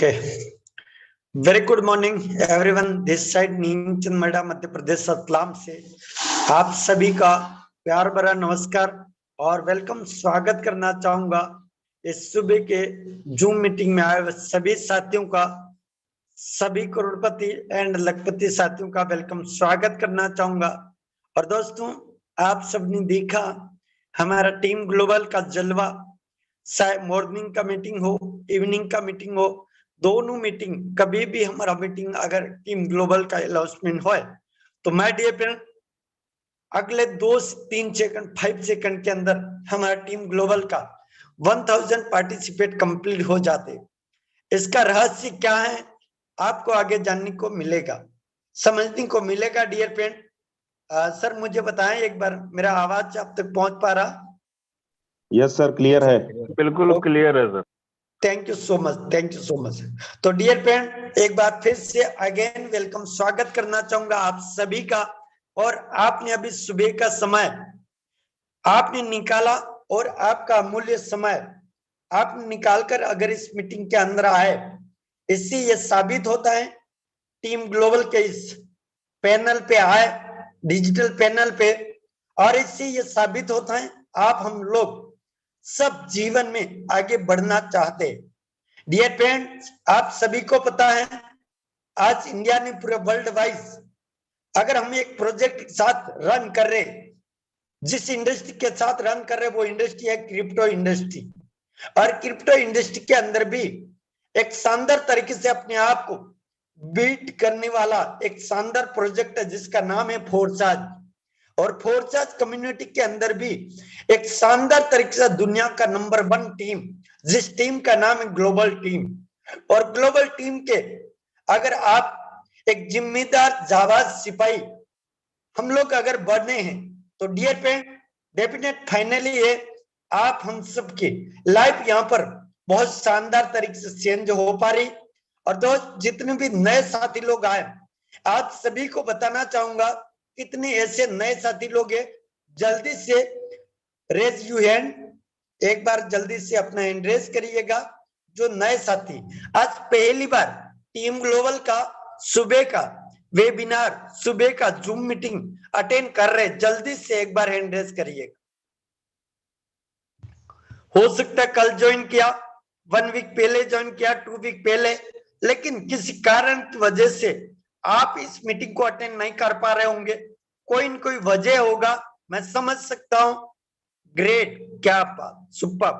Okay, very good morning everyone. This side Neemchand Mada Madhya Pradesh सतलाम से आप सभी का प्यार भरा नमस्कार और वेलकम स्वागत करना चाहूंगा इस सुबह के जूम मीटिंग में आए सभी साथियों का, सभी करोड़पति एंड लखपति साथियों का वेलकम स्वागत करना चाहूंगा। और दोस्तों, आप सबने देखा हमारा टीम ग्लोबल का जलवा, मॉर्निंग का मीटिंग हो, इवनिंग का मीटिंग हो, दोनों मीटिंग कभी भी हमारा मीटिंग अगर टीम ग्लोबल का अनाउंसमेंट हो तो माय डियर फ्रेंड अगले 2-3 सेकंड 5 सेकंड के अंदर हमारा टीम ग्लोबल का 1000 पार्टिसिपेट कंप्लीट हो जाते। इसका रहस्य क्या है आपको आगे जानने को मिलेगा, समझने को मिलेगा। डियर फ्रेंड सर मुझे बताएं एक बार, मेरा आवाज आप तक पहुंच पा रहा? यस सर, क्लियर है, बिल्कुल क्लियर है sir. Thank you so much, thank you so much. तो डियर फ्रेंड एक बार फिर से अगेन वेलकम स्वागत करना चाहूंगा आप सभी का। और आपने अभी सुबह का समय आपने निकाला और आपका अमूल्य समय आपने निकालकर अगर इस मीटिंग के अंदर आए, इससे ये साबित होता है टीम ग्लोबल के इस पैनल पे आए, डिजिटल पैनल पे, और इससे ये साबित होता है आप हम लोग सब जीवन में आगे बढ़ना चाहते। डियर फ्रेंड्स, आप सभी को पता है आज इंडिया ने पूरे वर्ल्ड वाइज अगर हम एक प्रोजेक्ट के साथ रन कर रहे, जिस इंडस्ट्री के साथ रन कर रहे वो इंडस्ट्री है क्रिप्टो इंडस्ट्री। और क्रिप्टो इंडस्ट्री के अंदर भी एक शानदार तरीके से अपने आप को बीट करने वाला एक शानदार प्रोजेक्ट है जिसका नाम है फोर्साज। और फोर्साज कम्युनिटी के अंदर भी एक शानदार तरीके से दुनिया का नंबर 1 टीम, जिस टीम का नाम है ग्लोबल टीम। और ग्लोबल टीम के अगर आप एक जिम्मेदार जाबाज सिपाही हम लोग अगर बने हैं तो डियर फ्रेंड डेफिनेट फाइनली ये आप हम सबकी लाइफ यहाँ पर बहुत शानदार तरीके से चेंज हो पा रही। और दोस्त जितने भी नए साथी लोग आए, आज सभी को बताना चाहूंगा कितने ऐसे नए साथी लोग हैं, जल्दी से रेज यू हैंड, एक बार जल्दी से अपना हैंड रेज करिएगा। जो नए साथी आज पहली बार टीम ग्लोबल का सुबह का वेबिनार, सुबह का जूम मीटिंग अटेंड कर रहे, जल्दी से एक बार हैंड रेज करिएगा। हो सकता है कल ज्वाइन किया, 1 वीक पहले ज्वाइन किया, 2 वीक पहले, लेकिन किसी कारण की वजह से आप इस मीटिंग को अटेंड नहीं कर पा रहे होंगे, कोई न कोई वजह होगा, मैं समझ सकता हूं। ग्रेट, क्या बात, super,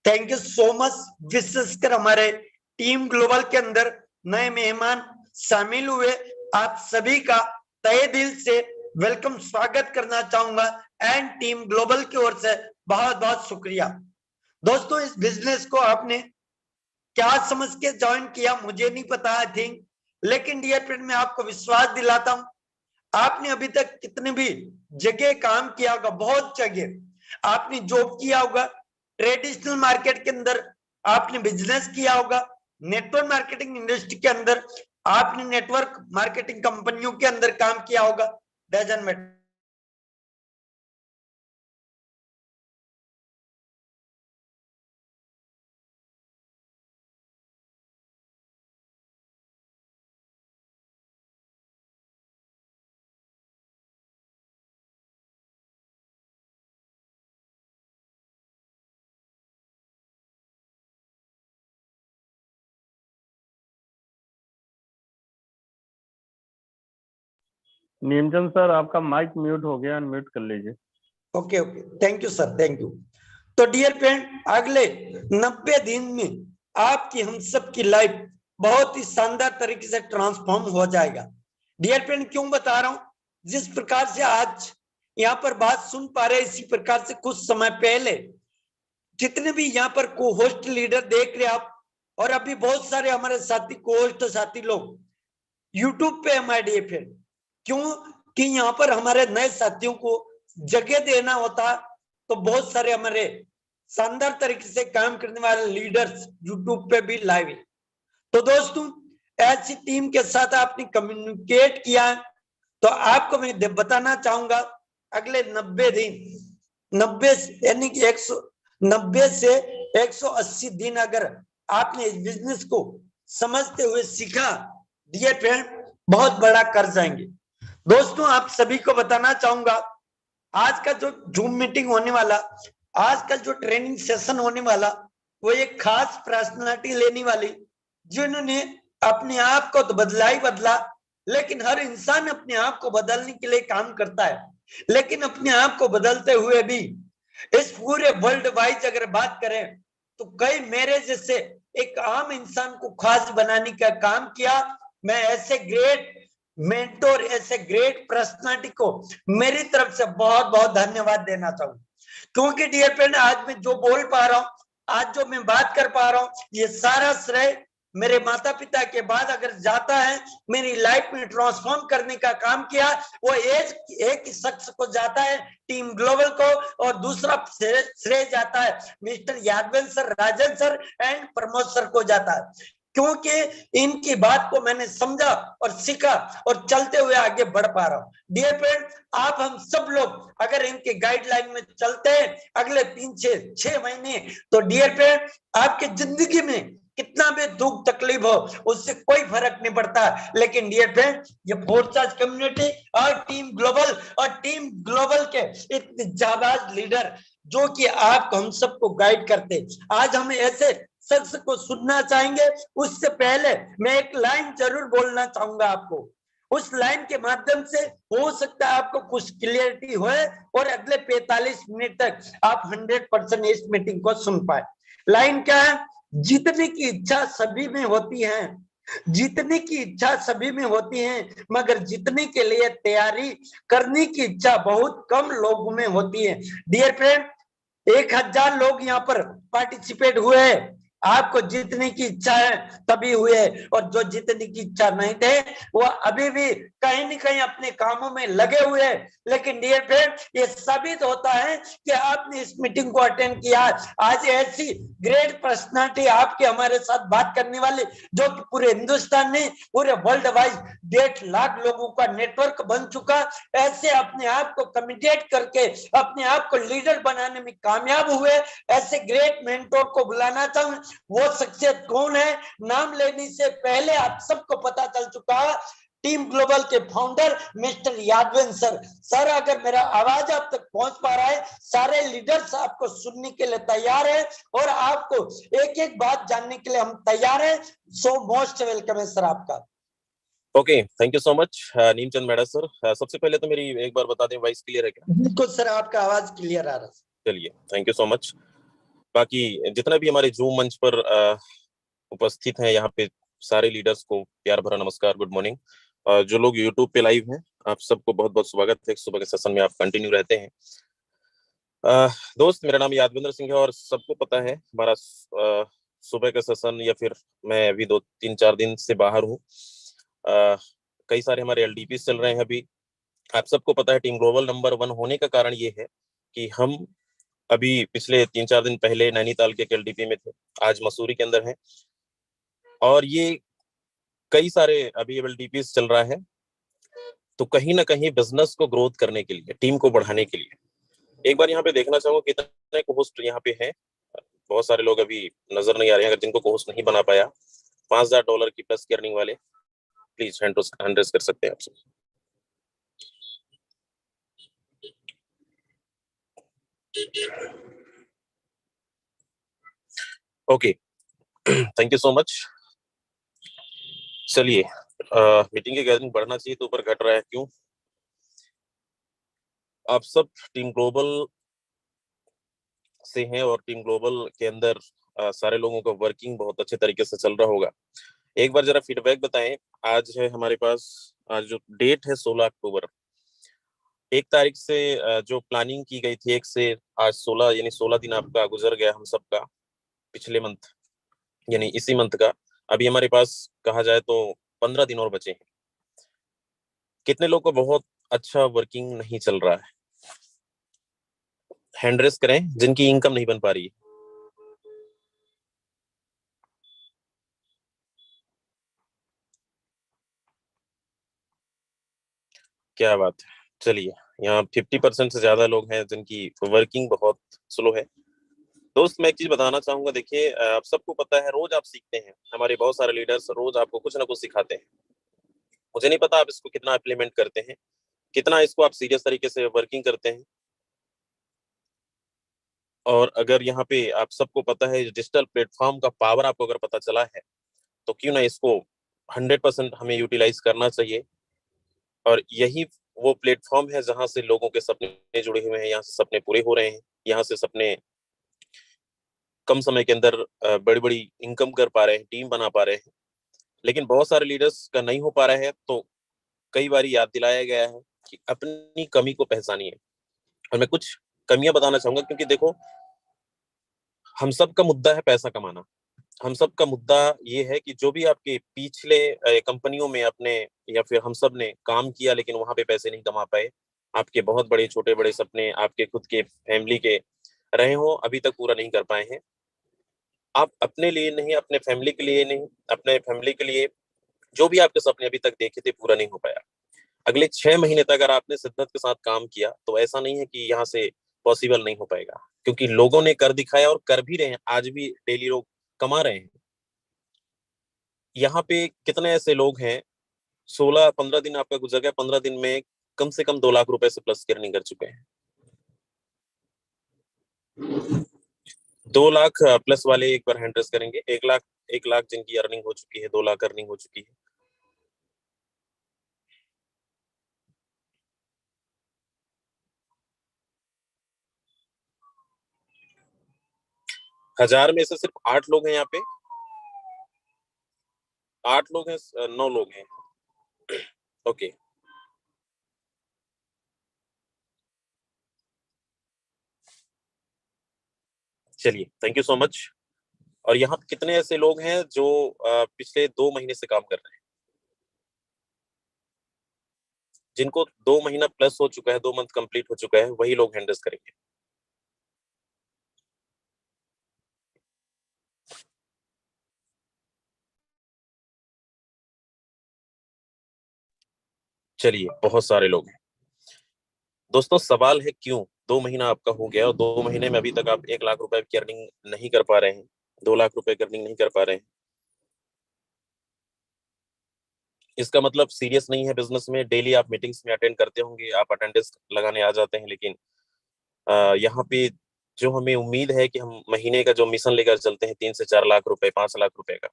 thank you so much. विशेषकर हमारे टीम ग्लोबल के अंदर नए मेहमान शामिल हुए, आप सभी का तहे दिल से वेलकम स्वागत करना चाहूंगा एंड टीम ग्लोबल की ओर से बहुत बहुत शुक्रिया। दोस्तों, इस बिजनेस को आपने क्या समझ के ज्वाइन किया मुझे नहीं पता, आई थिंक, लेकिन डियर फ्रेंड मैं आपको विश्वास दिलाता हूं आपने अभी तक कितने भी जगह काम किया होगा, बहुत जगह आपने जॉब किया होगा, ट्रेडिशनल मार्केट के अंदर आपने बिजनेस किया होगा, नेटवर्क मार्केटिंग इंडस्ट्री के अंदर आपने नेटवर्क मार्केटिंग कंपनियों के अंदर काम किया होगा, डजंट मैटर। नीमचंद सर, आपका माइक म्यूट हो गया, अनम्यूट कर लीजिए। Okay okay, thank you sir, thank you. तो डियर फ्रेंड अगले 90 दिन में आपकी हम सब की लाइफ बहुत ही शानदार तरीके से ट्रांसफॉर्म हो जाएगा। डियर फ्रेंड क्यों बता रहा हूं, जिस प्रकार से आज यहाँ पर बात सुन पा रहे, इसी प्रकार से कुछ समय पहले जितने भी यहाँ पर को होस्ट लीडर देख रहे आप, और अभी बहुत सारे हमारे साथी को होस्ट साथी लोग यूट्यूब पे हमारे डियर फ्रेंड, क्यों कि यहाँ पर हमारे नए साथियों को जगह देना होता, तो बहुत सारे हमारे शानदार तरीके से काम करने वाले लीडर्स यूट्यूब पे भी लाइव है। तो दोस्तों, ऐसी टीम के साथ आपने कम्युनिकेट किया तो आपको मैं बताना चाहूंगा अगले 90 दिन, 90 यानी कि 190 से 180 दिन अगर आपने इस बिजनेस को समझते हुए सीखा, डियर फ्रेंड, बहुत बड़ा कर जाएंगे। दोस्तों, आप सभी को बताना चाहूंगा, आज का जो जूम मीटिंग होने वाला, आज का जो ट्रेनिंग सेशन होने वाला, वो एक खास पर्सनालिटी लेने वाली, जिन्होंने अपने आप को तो बदला ही बदला, लेकिन हर इंसान अपने आप को बदलने के लिए काम करता है, लेकिन अपने आप को बदलते हुए भी इस पूरे वर्ल्ड वाइज अगर बात करें तो कई मेरे जैसे एक आम इंसान को खास बनाने का काम किया। मैं ऐसे ग्रेट मेंटोर, ऐसे ग्रेट पर्सनालिटी को मेरी तरफ से बहुत बहुत धन्यवाद देना चाहूंगा, क्योंकि डियर फ्रेंड, आज मैं जो बोल पा रहा हूँ, आज जो मैं बात कर पा रहा हूँ, ये सारा श्रेय मेरे माता पिता के बाद अगर जाता है, मेरी लाइफ में ट्रांसफॉर्म करने का काम किया, वो एक शख्स को जाता है, टीम ग्लोबल को, और दूसरा श्रेय जाता है mister Yadavendra sir, Rajan sir and Pramod sir को जाता है, क्योंकि इनकी बात को मैंने समझा और सीखा और चलते हुए आगे बढ़ पा रहा हूं। डियर फ्रेंड, आप हम सब लोग अगर इनके गाइडलाइन में चलते हैं अगले 3 से 6 महीने, तो डियर फ्रेंड, आपकी जिंदगी में कितना भी दुख तकलीफ हो उससे कोई फर्क नहीं पड़ता। लेकिन डियर फ्रेंड, ये फोर्साज कम्युनिटी और टीम ग्लोबल के इतने जाबाज लीडर जो कि आप हम सबको गाइड करते, आज हम ऐसे शख्स को सुनना चाहेंगे। उससे पहले मैं एक लाइन जरूर बोलना चाहूंगा आपको, उस लाइन के माध्यम से हो सकता है आपको कुछ क्लियरिटी होए और अगले 45 मिनट तक आप 100% इस मीटिंग को सुन पाए। लाइन क्या है? जीतने की इच्छा सभी में होती है, जीतने की इच्छा सभी में होती है, मगर जीतने के लिए तैयारी करने की इच्छा बहुत कम लोगों में होती है। डियर फ्रेंड, 1000 लोग यहाँ पर पार्टिसिपेट हुए, आपको जीतने की इच्छा है तभी हुए, और जो जीतने की इच्छा नहीं थे वो अभी भी कहीं न कहीं अपने कामों में लगे हुए। लेकिन डियर फ्रेंड, ये साबित होता है कि आपने इस मीटिंग को अटेंड किया। आज ऐसी ग्रेट पर्सनालिटी आपके हमारे साथ बात करने वाले, जो कि पूरे हिंदुस्तान में, पूरे वर्ल्ड वाइज 1.5 लाख लोगों का नेटवर्क बन चुका, ऐसे अपने आप को कमिटेड करके अपने आप को लीडर बनाने में कामयाब हुए, ऐसे ग्रेट मेंटोर को बुलाना चाहूं। वो शख्सियत कौन है? नाम लेने से पहले आप सबको पता चल चुका, टीम ग्लोबल के founder mister Yadavendra sir. Sir, अगर मेरा आवाज आप तक पहुंच पा रहा है, सारे लीडर्स आपको सुनने के लिए तैयार है और आपको एक एक बात जानने के लिए हम तैयार है। सो मोस्ट वेलकम है सर आपका। Okay, thank you so much Neemchand Maida sir. सबसे पहले तो मेरी एक बार बता दें, वॉइस क्लियर है क्या? बिल्कुल सर, आपका आवाज क्लियर आ रहा है। चलिए, थैंक यू सो मच। बाकी जितना भी हमारे जूम मंच पर उपस्थित हैं, यहाँ पे सारे लीडर्स को प्यार भरा नमस्कार, गुड मॉर्निंग। जो लोग यूट्यूब पे लाइव हैं, आप सबको बहुत बहुत स्वागत है। सुबह के सेशन में आप कंटिन्यू रहते हैं। दोस्त, मेरा नाम यादवेंद्र सिंह है और सबको पता है हमारा सुबह का सेशन, या फिर मैं अभी 2-3-4 दिन से बाहर हूँ। कई सारे हमारे एलडीपी चल रहे हैं अभी। आप सबको पता है टीम ग्लोबल नंबर 1 होने का कारण ये है कि हम अभी पिछले 3-4 दिन पहले नैनीताल के एलडीपी में थे, आज मसूरी के अंदर हैं, और ये कई सारे अभी एलडीपी चल रहा है। तो कहीं ना कहीं बिजनेस को ग्रोथ करने के लिए, टीम को बढ़ाने के लिए, एक बार यहाँ पे देखना चाहूंगा कितने को होस्ट यहाँ पे हैं। बहुत सारे लोग अभी नजर नहीं आ रहे हैं। अगर जिनको को होस्ट नहीं बना पाया, $5000 की प्लस की अर्निंग वाले, प्लीज हैंड रेज कर सकते हैं आप सब। Okay, thank you so much. चलिए, मीटिंग की गैदरिंग बढ़ना चाहिए तो ऊपर घट रहा है, क्यों? आप सब टीम ग्लोबल से हैं और टीम ग्लोबल के अंदर सारे लोगों का वर्किंग बहुत अच्छे तरीके से चल रहा होगा। एक बार जरा फीडबैक बताएं। आज है हमारे पास, आज जो डेट है 16 अक्टूबर। 1 तारीख से जो प्लानिंग की गई थी, 1 से आज 16, यानी 16 दिन आपका गुजर गया हम सबका, पिछले मंथ यानी इसी मंथ का। अभी हमारे पास कहा जाए तो 15 दिन और बचे हैं। कितने लोग को बहुत अच्छा वर्किंग नहीं चल रहा है? हैंड रेस करें जिनकी इनकम नहीं बन पा रही है। क्या बात है। चलिए, यहाँ 50% से ज्यादा लोग हैं जिनकी वर्किंग बहुत स्लो है। दोस्त मैं एक चीज बताना चाहूंगा, देखिए आप सबको पता है, रोज आप सीखते हैं, हमारे बहुत सारे लीडर्स रोज आपको कुछ ना कुछ सिखाते हैं। मुझे नहीं पता आप इसको कितना इम्प्लीमेंट करते हैं, कितना इसको आप सीरियस तरीके से वर्किंग करते हैं। और अगर यहाँ पे आप सबको पता है डिजिटल प्लेटफॉर्म का पावर आपको अगर पता चला है, तो क्यों ना इसको 100% हमें यूटिलाइज करना चाहिए। और यही वो प्लेटफॉर्म है जहां से लोगों के सपने जुड़े हुए हैं, यहाँ से सपने पूरे हो रहे हैं, यहाँ से सपने कम समय के अंदर बड़ी बड़ी इनकम कर पा रहे हैं, टीम बना पा रहे हैं। लेकिन बहुत सारे लीडर्स का नहीं हो पा रहा है, तो कई बार याद दिलाया गया है कि अपनी कमी को पहचानिए। और मैं कुछ कमियां बताना चाहूंगा, क्योंकि देखो हम सब का मुद्दा है पैसा कमाना। हम सब का मुद्दा ये है कि जो भी आपके पिछले कंपनियों में अपने या फिर हम सब ने काम किया लेकिन वहां पे पैसे नहीं कमा पाए, आपके बहुत बड़े छोटे बड़े सपने आपके खुद के फैमिली के रहे हो, अभी तक पूरा नहीं कर पाए हैं। आप अपने लिए नहीं, अपने फैमिली के लिए नहीं, अपने फैमिली के लिए जो भी आपके सपने अभी तक देखे थे पूरा नहीं हो पाया। अगले 6 महीने तक अगर आपने शिद्दत के साथ काम किया तो ऐसा नहीं है कि यहाँ से पॉसिबल नहीं हो पाएगा, क्योंकि लोगों ने कर दिखाया और कर भी रहे हैं, आज भी डेली लोग कमा रहे हैं। यहाँ पे कितने ऐसे लोग हैं, 16-15 दिन आपका गुजर गया, 15 दिन में कम से कम 2 लाख रुपए से प्लस की अर्निंग कर चुके हैं। 2 लाख प्लस वाले एक बार हैंड रेस करेंगे। 1 लाख, 1 लाख जिनकी अर्निंग हो चुकी है, 2 लाख अर्निंग हो चुकी है। हजार में से सिर्फ 8 लोग हैं यहाँ पे, 8 लोग हैं, 9 लोग हैं। ओके, चलिए, थैंक यू सो मच। और यहाँ पे कितने ऐसे लोग हैं जो पिछले 2 महीने से काम कर रहे हैं, जिनको 2 महीना प्लस हो चुका है, 2 मंथ कंप्लीट हो चुका है, वही लोग हैंड रेस करेंगे। चलिए, बहुत सारे लोग हैं। दोस्तों सवाल है क्यों 2 महीना आपका हो गया और 2 महीने में अभी तक आप 1 लाख रुपए की अर्निंग नहीं कर पा रहे हैं, 2 लाख रुपए की अर्निंग नहीं कर पा रहे हैं। इसका मतलब सीरियस नहीं है बिजनेस में। डेली आप मीटिंग्स में अटेंड करते होंगे, आप अटेंडेंस लगाने आ जाते हैं, लेकिन यहाँ पे जो हमें उम्मीद है कि हम महीने का जो मिशन लेकर चलते हैं 3 से 4 लाख रुपए, 5 लाख रुपए का,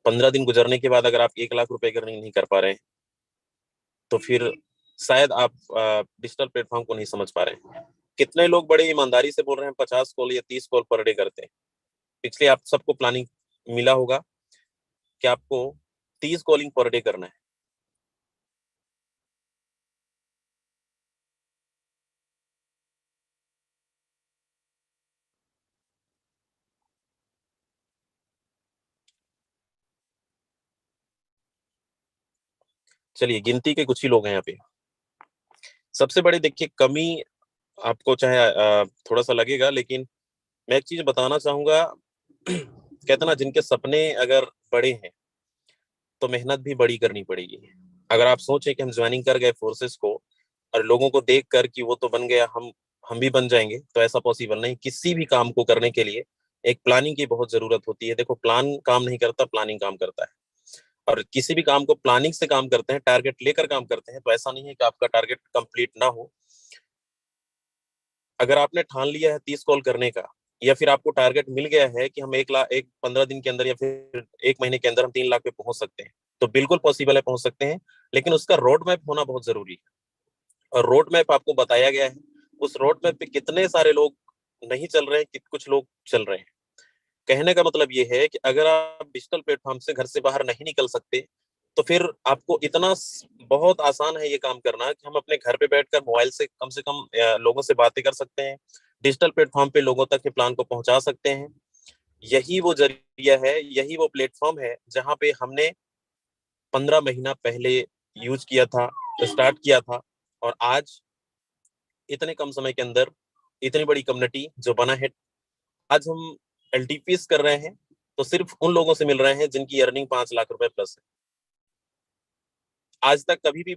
15 दिन गुजरने के बाद अगर आप 1 लाख रुपए की अर्निंग नहीं कर पा रहे हैं, तो फिर शायद आप डिजिटल प्लेटफॉर्म को नहीं समझ पा रहे हैं। कितने लोग बड़े ईमानदारी से बोल रहे हैं 50 कॉल या 30 कॉल पर डे करते हैं। पिछले आप सबको प्लानिंग मिला होगा कि आपको 30 कॉलिंग पर डे करना है। चलिए, गिनती के कुछ ही लोग हैं यहाँ पे। सबसे बड़ी देखिए कमी, आपको चाहे थोड़ा सा लगेगा, लेकिन मैं एक चीज बताना चाहूंगा। कहते ना, जिनके सपने अगर बड़े हैं तो मेहनत भी बड़ी करनी पड़ेगी। अगर आप सोचें कि हम ज्वाइनिंग कर गए फोर्सेस को और लोगों को देख कर कि वो तो बन गया, हम भी बन जाएंगे, तो ऐसा पॉसिबल नहीं। किसी भी काम को करने के लिए एक प्लानिंग की बहुत जरूरत होती है। देखो, प्लान काम नहीं करता, प्लानिंग काम करता है। और किसी भी काम को प्लानिंग से काम करते हैं, टारगेट लेकर काम करते हैं, तो ऐसा नहीं है कि आपका टारगेट कंप्लीट ना हो। अगर आपने ठान लिया है 30 कॉल करने का, या फिर आपको टारगेट मिल गया है कि हम 1 लाख, 15 दिन के अंदर या फिर 1 महीने के अंदर हम 3 लाख पे पहुंच सकते हैं, तो बिल्कुल पॉसिबल है, पहुंच सकते हैं। लेकिन उसका रोड मैप होना बहुत जरूरी है। और रोड मैप आपको बताया गया है। उस रोड मैप पे कितने सारे लोग नहीं चल रहे हैं, कुछ लोग चल रहे हैं। कहने का मतलब ये है कि अगर आप डिजिटल प्लेटफॉर्म से घर से बाहर नहीं निकल सकते, तो फिर आपको इतना बहुत आसान है ये काम करना कि हम अपने घर पे बैठकर मोबाइल से कम लोगों से बातें कर सकते हैं, डिजिटल प्लेटफॉर्म पे लोगों तक के प्लान को पहुंचा सकते हैं। यही वो जरिया है, यही वो प्लेटफॉर्म है जहां पे हमने 15 महीना पहले यूज किया था, स्टार्ट किया था। और आज इतने कम समय के अंदर इतनी बड़ी कम्युनिटी जो बना है। आज हम एलटीपीस कर रहे हैं तो सिर्फ उन लोगों से मिल रहे हैं जिनकी अर्निंग 5 लाख रुपए प्लस है। आज तक कभी भी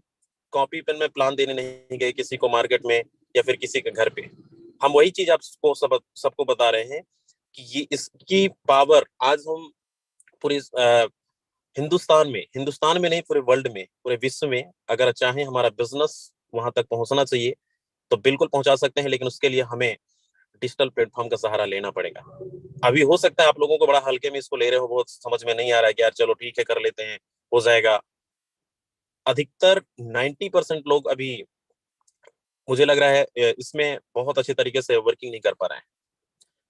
कॉपी पेन में प्लान देने नहीं गए किसी को मार्केट में या फिर किसी के घर पे। हम वही चीज आपको सबको बता रहे हैं। कि ये इसकी पावर आज हम पूरे हिंदुस्तान में नहीं, पूरे वर्ल्ड में, पूरे विश्व में अगर चाहें हमारा बिजनेस वहां तक पहुंचना चाहिए तो बिल्कुल पहुंचा सकते हैं, लेकिन उसके लिए हमें डिजिटल प्लेटफॉर्म का सहारा लेना पड़ेगा। अभी हो सकता है आप लोगों को बड़ा हल्के में इसको ले रहे हो, बहुत समझ में नहीं आ रहा है कि यार चलो ठीक है कर लेते हैं, हो जाएगा। अधिकतर 90% लोग अभी मुझे लग रहा है इसमें बहुत अच्छे तरीके से वर्किंग नहीं कर पा रहे हैं।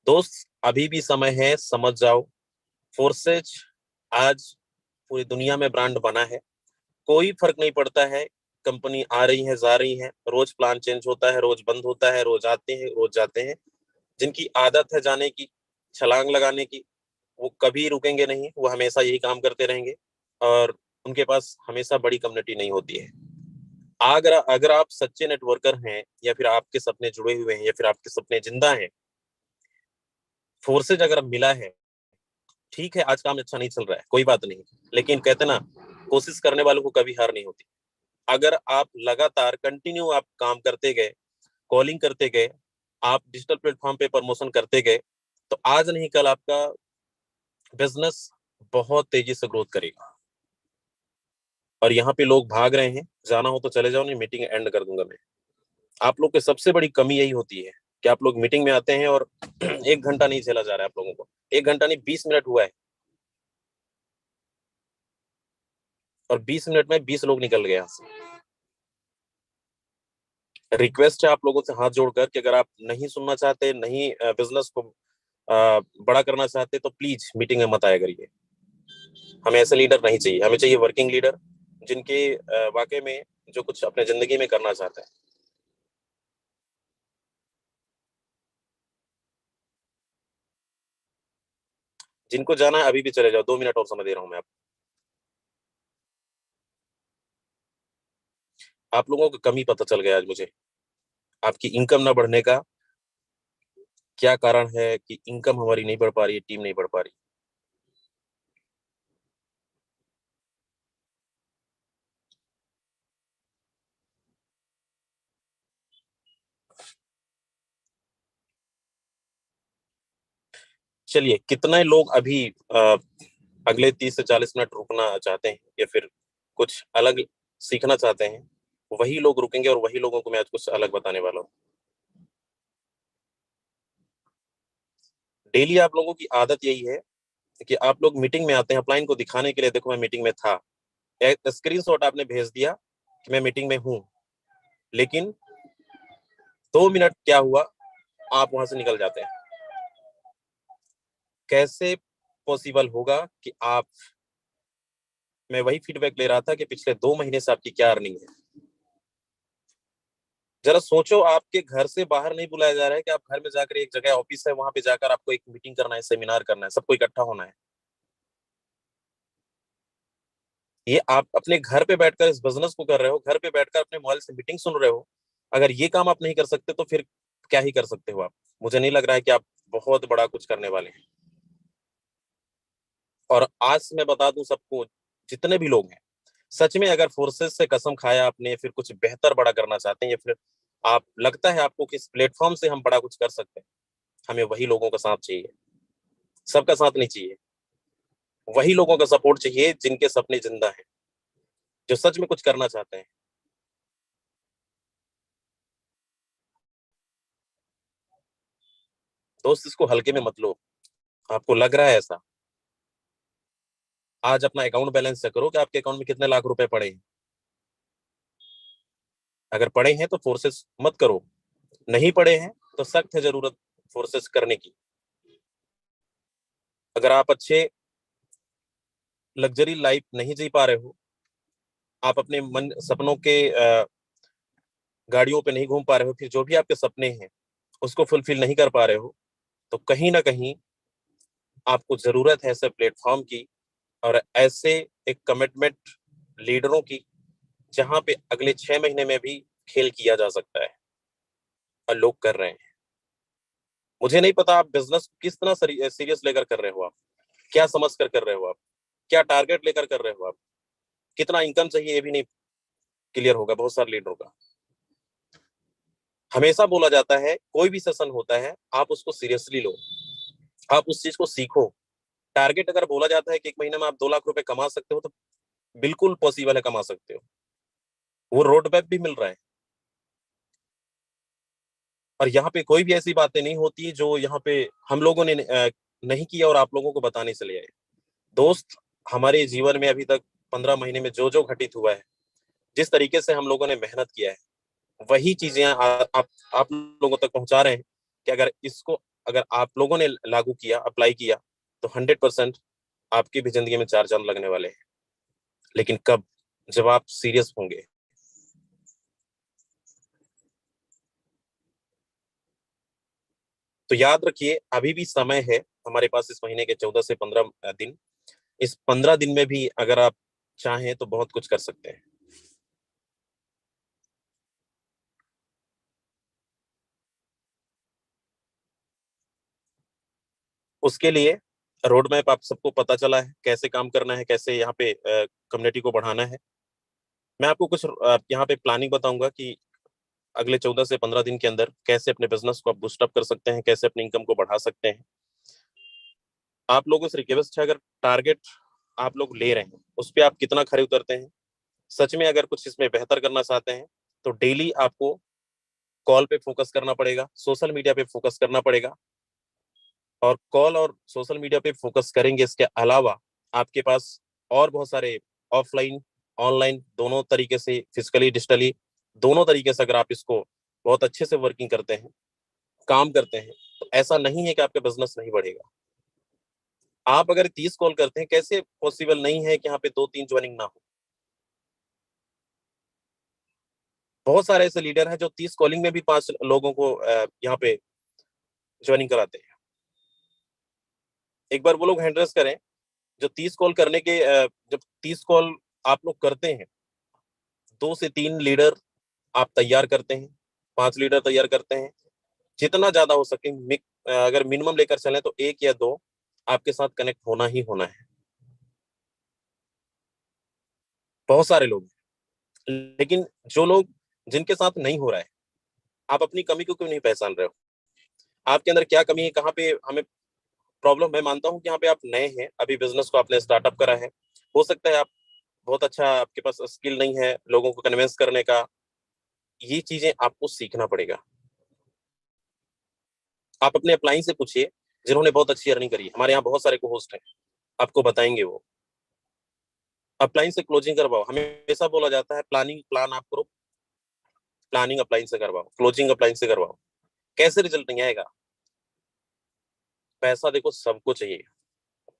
दोस्त अभी भी समय है, समझ जाओ। फोर्सेज आज पूरी दुनिया में ब्रांड बना है, कोई फर्क नहीं पड़ता है। कंपनी आ रही है, जा रही है, रोज प्लान चेंज होता है, रोज बंद होता है, रोज आते हैं, रोज जाते हैं। जिनकी आदत है जाने की, छलांग लगाने की, वो कभी रुकेंगे नहीं, वो हमेशा यही काम करते रहेंगे और उनके पास हमेशा बड़ी कम्युनिटी नहीं होती है। अगर अगर आप सच्चे नेटवर्कर हैं या फिर आपके सपने जुड़े हुए हैं या फिर आपके सपने जिंदा हैं, फोर्सेज अगर मिला है, ठीक है आज काम अच्छा नहीं चल रहा है, कोई बात नहीं, लेकिन कहते ना कोशिश करने वालों को कभी हार नहीं होती। अगर आप लगातार कंटिन्यू आप काम करते गए, कॉलिंग करते गए, आप डिजिटल प्लेटफॉर्म पे प्रमोशन करते गए, तो आज नहीं कल आपका बिजनेस बहुत तेजी से ग्रोथ करेगा। और यहाँ पे लोग भाग रहे हैं, जाना हो तो चले जाओ, नहीं मीटिंग एंड कर दूंगा मैं। आप लोग की सबसे बड़ी कमी यही होती है कि आप लोग मीटिंग में आते हैं और 1 घंटा नहीं झेला जा रहा है आप लोगों को, 1 घंटा नहीं 20 मिनट हुआ है और 20 मिनट में 20 लोग निकल गए यहाँ से। रिक्वेस्ट है आप लोगों से हाथ जोड़कर कि अगर आप नहीं सुनना चाहते, नहीं बिजनेस को बड़ा करना चाहते, तो प्लीज मीटिंग में मत आया करिए। हमें ऐसे लीडर नहीं चाहिए, हमें चाहिए वर्किंग लीडर जिनके वाकई में जो कुछ अपने जिंदगी में करना चाहते हैं। जिनको जाना है अभी भी चले जाओ, 2 मिनट और समय दे रहा हूं मैं आप लोगों को कमी पता चल गया आज मुझे, आपकी इनकम ना बढ़ने का क्या कारण है कि इनकम हमारी नहीं बढ़ पा रही है, टीम नहीं बढ़ पा रही। चलिए, कितने लोग अभी अगले 30 से 40 मिनट रुकना चाहते हैं या फिर कुछ अलग सीखना चाहते हैं, वही लोग रुकेंगे और वही लोगों को मैं आज कुछ अलग बताने वाला हूँ। डेली आप लोगों की आदत यही है कि आप लोग मीटिंग में आते हैं अपलाइन को दिखाने के लिए, देखो मैं मीटिंग में था, एक स्क्रीनशॉट आपने भेज दिया कि मैं मीटिंग में हूं, लेकिन 2 मिनट क्या हुआ आप वहां से निकल जाते हैं। कैसे पॉसिबल होगा कि आप, मैं वही फीडबैक ले रहा था कि पिछले 2 महीने से आपकी क्या अर्निंग है। जरा सोचो, आपके घर से बाहर नहीं बुलाया जा रहा है कि आप घर में जाकर, एक जगह ऑफिस है वहां पे जाकर आपको एक मीटिंग करना है, सेमिनार करना है, सबको इकट्ठा होना है। ये आप अपने घर पे बैठकर इस बिजनेस को कर रहे हो, घर पे बैठकर अपने मोबाइल से मीटिंग सुन रहे हो। अगर ये काम आप नहीं कर सकते तो फिर क्या ही कर सकते हो आप। मुझे नहीं लग रहा है कि आप बहुत बड़ा कुछ करने वाले हैं। और आज मैं बता दूं सबको, जितने भी लोग हैं, सच में अगर फोर्सेस से कसम खाया आपने, फिर कुछ बेहतर बड़ा करना चाहते हैं या फिर आप लगता है आपको कि इस प्लेटफॉर्म से हम बड़ा कुछ कर सकते हैं, हमें वही लोगों का साथ चाहिए, सबका साथ नहीं चाहिए। वही लोगों का सपोर्ट चाहिए जिनके सपने जिंदा हैं, जो सच में कुछ करना चाहते हैं। दोस्त इसको हल्के में मत लो। आपको लग रहा है ऐसा, आज अपना अकाउंट बैलेंस चेक करो कि आपके अकाउंट में कितने लाख रुपए पड़े हैं। अगर पड़े हैं तो फोर्सेस मत करो, नहीं पड़े हैं तो सख्त है जरूरत फोर्सेस करने की। अगर आप अच्छे लग्जरी लाइफ नहीं जी पा रहे हो, आप अपने मन सपनों के गाड़ियों पे नहीं घूम पा रहे हो, फिर जो भी आपके सपने हैं उसको फुलफिल नहीं कर पा रहे हो, तो कहीं ना कहीं आपको जरूरत है ऐसे प्लेटफॉर्म की और ऐसे एक कमिटमेंट लीडरों की, जहां पे अगले 6 महीने में भी खेल किया जा सकता है और लोग कर रहे हैं। मुझे नहीं पता आप बिजनेस किस तरह सीरियस लेकर कर रहे हो, आप क्या समझ कर रहे हो, आप क्या टारगेट लेकर कर रहे हो, आप कितना इनकम चाहिए ये भी नहीं क्लियर होगा बहुत सारे लीडरों का। हमेशा बोला जाता है कोई भी सेशन होता है आप उसको सीरियसली लो, आप उस चीज को सीखो। टारगेट अगर बोला जाता है कि एक महीने में आप 2 लाख रुपए कमा सकते हो, तो बिल्कुल पॉसिबल है, कमा सकते हो। वो रोड मैप भी मिल रहा है। और यहाँ पे कोई भी ऐसी बातें नहीं होती जो यहाँ पे हम लोगों ने नहीं किया और आप लोगों को बताने से ले आए। दोस्त, हमारे जीवन में अभी तक 15 महीने में जो जो घटित हुआ है, जिस तरीके से हम लोगों ने मेहनत किया है, वही चीजें आप लोगों तक पहुंचा रहे हैं कि अगर आप लोगों ने लागू किया, अप्लाई किया, तो 100% आपकी भी जिंदगी में 4 चांद लगने वाले हैं। लेकिन कब? जब आप सीरियस होंगे। तो याद रखिए, अभी भी समय है हमारे पास, इस महीने के 14 से 15 दिन। इस 15 दिन में भी अगर आप चाहें तो बहुत कुछ कर सकते हैं। उसके लिए रोड मैप आप सबको पता चला है, कैसे काम करना है, कैसे यहाँ पे कम्युनिटी को बढ़ाना है। मैं आपको कुछ यहाँ पे प्लानिंग बताऊंगा कि अगले 14 से 15 दिन के अंदर कैसे अपने बिजनेस को आप बूस्टअप कर सकते हैं, कैसे अपनी इनकम को बढ़ा सकते हैं। आप लोगों से रिक्वेस्ट है, अगर टारगेट आप लोग ले रहे हैं, उस पर आप कितना खरे उतरते हैं। सच में अगर कुछ इसमें बेहतर करना चाहते हैं, तो डेली आपको कॉल पे फोकस करना पड़ेगा, सोशल मीडिया पे फोकस करना पड़ेगा। और कॉल और सोशल मीडिया पे फोकस करेंगे, इसके अलावा आपके पास और बहुत सारे ऑफलाइन ऑनलाइन दोनों तरीके से, फिजिकली डिजिटली दोनों तरीके से अगर आप इसको बहुत अच्छे से वर्किंग करते हैं, काम करते हैं, तो ऐसा नहीं है कि आपका बिजनेस नहीं बढ़ेगा। आप अगर 30 कॉल करते हैं, कैसे पॉसिबल नहीं है कि यहाँ पे 2-3 ज्वाइनिंग ना हो। बहुत सारे ऐसे लीडर हैं जो 30 कॉलिंग में भी 5 लोगों को यहाँ पे ज्वाइनिंग कराते हैं। एक बार वो लोग हैंड रेस करें, जो 30 कॉल करने के जब 30 कॉल आप लोग करते हैं, 2 से 3 लीडर आप तैयार करते हैं, 5 लीडर तैयार करते हैं, जितना ज्यादा हो सके। अगर मिनिमम लेकर चलें तो 1 या 2 आपके साथ कनेक्ट होना ही होना है। बहुत सारे लोग हैं, लेकिन जो लोग जिनके साथ नहीं हो रहा है, आप अपनी कमी को क्यों नहीं पहचान रहे हो? आपके अंदर क्या कमी है, कहाँ पे हमें प्रॉब्लम? मैं मानता हूँ कि यहाँ पे आप नए हैं, अभी बिजनेस को आपने स्टार्टअप करा है, हो सकता है आप बहुत अच्छा, आपके पास स्किल नहीं है लोगों को कन्विंस करने का। ये चीजें आपको सीखना पड़ेगा। आप अपने अप्लाइन से पूछिए, जिन्होंने बहुत अच्छी अर्निंग करी है। हमारे यहाँ बहुत सारे को होस्ट हैं, आपको बताएंगे वो। अप्लाइन से क्लोजिंग करवाओ। हमेशा बोला जाता है प्लान आप करो, प्लानिंग अप्लाइन से करवाओ, क्लोजिंग अप्लाइन से करवाओ। कैसे रिजल्ट नहीं आएगा? पैसा देखो सबको चाहिए,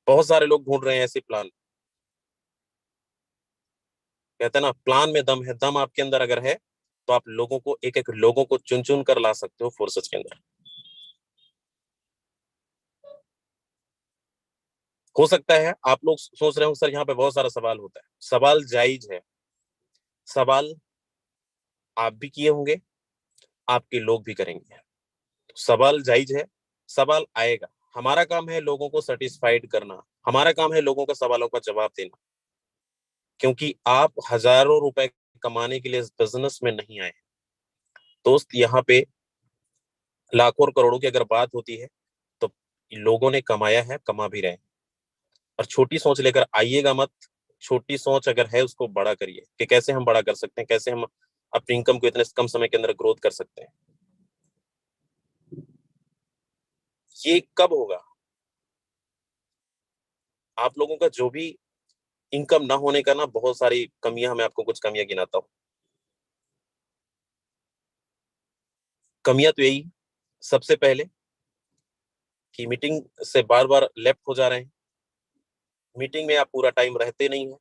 बहुत सारे लोग ढूंढ रहे हैं ऐसे प्लान। कहते हैं ना, प्लान में दम है। दम आपके अंदर अगर है, तो आप लोगों को, एक एक लोगों को चुन चुन कर ला सकते हो फोर्सेस के अंदर। हो सकता है आप लोग सोच रहे हो सर यहाँ पे बहुत सारा सवाल होता है। सवाल जायज है, सवाल आप भी किए होंगे, आपके लोग भी करेंगे। तो सवाल जायज है, सवाल आएगा। हमारा काम है लोगों को सेटिस्फाइड करना, हमारा काम है लोगों के सवालों का जवाब देना। क्योंकि आप हजारों रुपए कमाने के लिए इस बिजनेस में नहीं आए दोस्त। यहाँ पे लाखों और करोड़ों की अगर बात होती है, तो लोगों ने कमाया है, कमा भी रहे हैं। और छोटी सोच लेकर आइएगा मत। छोटी सोच अगर है, उसको बड़ा करिए कि कैसे हम बड़ा कर सकते हैं, कैसे हम अपनी इनकम को इतने कम समय के अंदर ग्रोथ कर सकते हैं। ये कब होगा? आप लोगों का जो भी इनकम ना होने का ना, बहुत सारी कमियां, मैं आपको कुछ कमियां गिनाता हूँ। कमियां तो यही, सबसे पहले कि मीटिंग से बार बार लेफ्ट हो जा रहे हैं। मीटिंग में आप पूरा टाइम रहते नहीं है।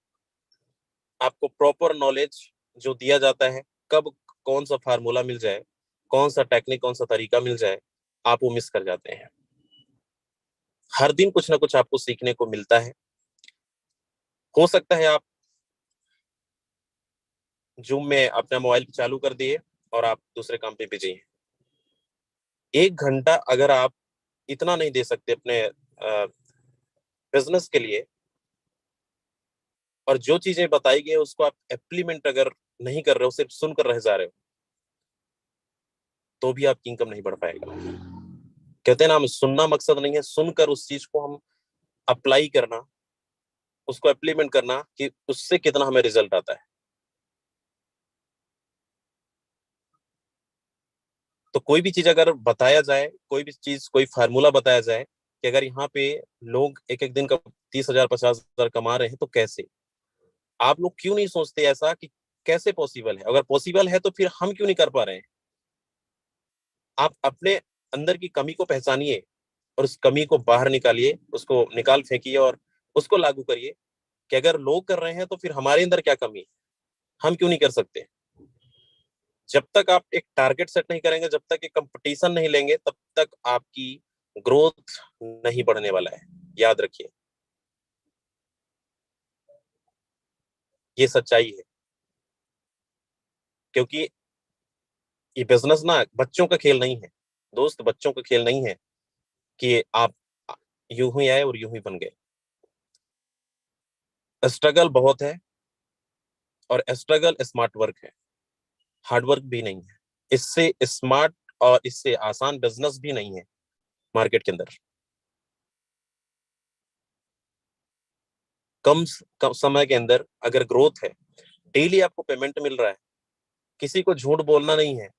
आपको प्रॉपर नॉलेज जो दिया जाता है, कब कौन सा फार्मूला मिल जाए, कौन सा टेक्निक, कौन सा तरीका मिल जाए, आप वो मिस कर जाते हैं। हर दिन कुछ ना कुछ आपको सीखने को मिलता है। हो सकता है आप जूम में अपना मोबाइल चालू कर दिए और आप दूसरे काम पे बिजी हैं। 1 घंटा अगर आप इतना नहीं दे सकते अपने बिजनेस के लिए, और जो चीजें बताई गई है उसको आप इम्प्लीमेंट अगर नहीं कर रहे हो, सिर्फ सुनकर रह जा रहे हो, तो भी आपकी इनकम नहीं बढ़ पाएगा। कहते हैं ना, हम सुनना मकसद नहीं है, सुनकर उस चीज को हम अप्लाई करना, उसको इम्प्लीमेंट करना कि उससे कितना हमें रिजल्ट आता है। तो कोई भी चीज अगर बताया जाए, कोई भी चीज, कोई फार्मूला बताया जाए कि अगर यहाँ पे लोग एक एक दिन का 30,000 50,000 कमा रहे हैं तो कैसे, आप लोग क्यों नहीं सोचते ऐसा कि कैसे पॉसिबल है? अगर पॉसिबल है तो फिर हम क्यों नहीं कर पा रहे हैं? आप अपने अंदर की कमी को पहचानिए और उस कमी को बाहर निकालिए, उसको निकाल फेंकिए और उसको लागू करिए कि अगर लोग कर रहे हैं तो फिर हमारे अंदर क्या कमी है, हम क्यों नहीं कर सकते? जब तक आप एक टारगेट सेट नहीं करेंगे, जब तक एक कंपटीशन नहीं लेंगे, तब तक आपकी ग्रोथ नहीं बढ़ने वाला है, याद रखिए, ये सच्चाई है। क्योंकि ये बिजनेस ना बच्चों का खेल नहीं है दोस्त, बच्चों का खेल नहीं है कि आप यूं ही आए और यूं ही बन गए। स्ट्रगल बहुत है, और स्ट्रगल स्मार्ट वर्क है, हार्ड वर्क भी नहीं है। इससे स्मार्ट और इससे आसान बिजनेस भी नहीं है मार्केट के अंदर। कम समय के अंदर अगर ग्रोथ है, डेली आपको पेमेंट मिल रहा है, किसी को झूठ बोलना नहीं है,